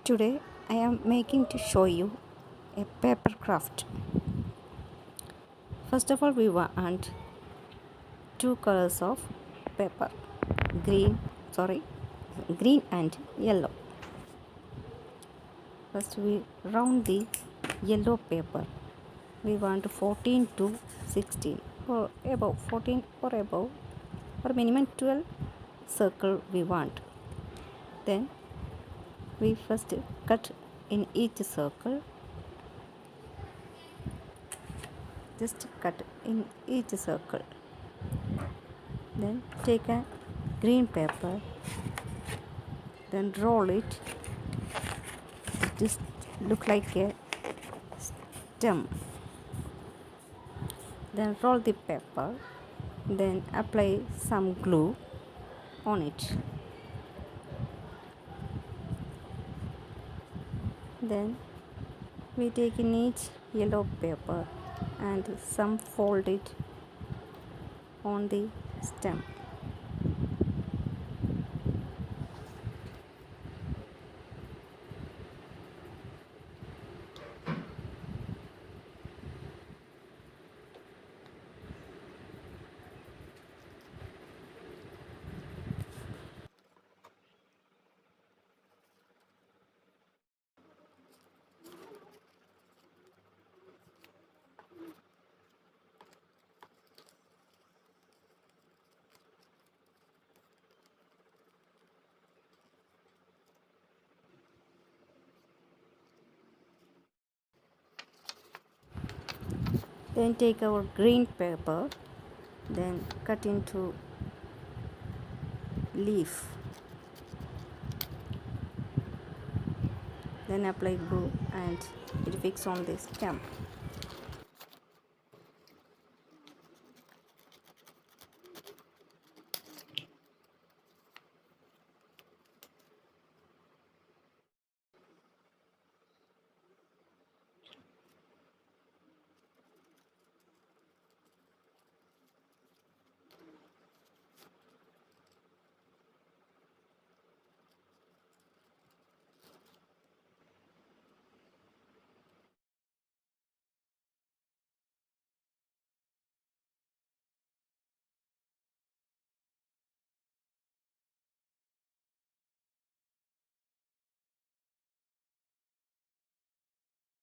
Today I am making to show you a paper craft. First of all, we want two colors of paper, green sorry green and yellow. First we round the yellow paper. We want 14 to 16 or above 14 or above or minimum 12 circle we want. Then we first cut in each circle. Just cut in each circle. Then take a green paper, then roll it. Just look like a stem. Then roll the paper, then apply some glue on it. Then we take in each yellow paper and some fold it on the stem. Then take our green paper, then cut into leaf. Then apply glue and it fix on the stem.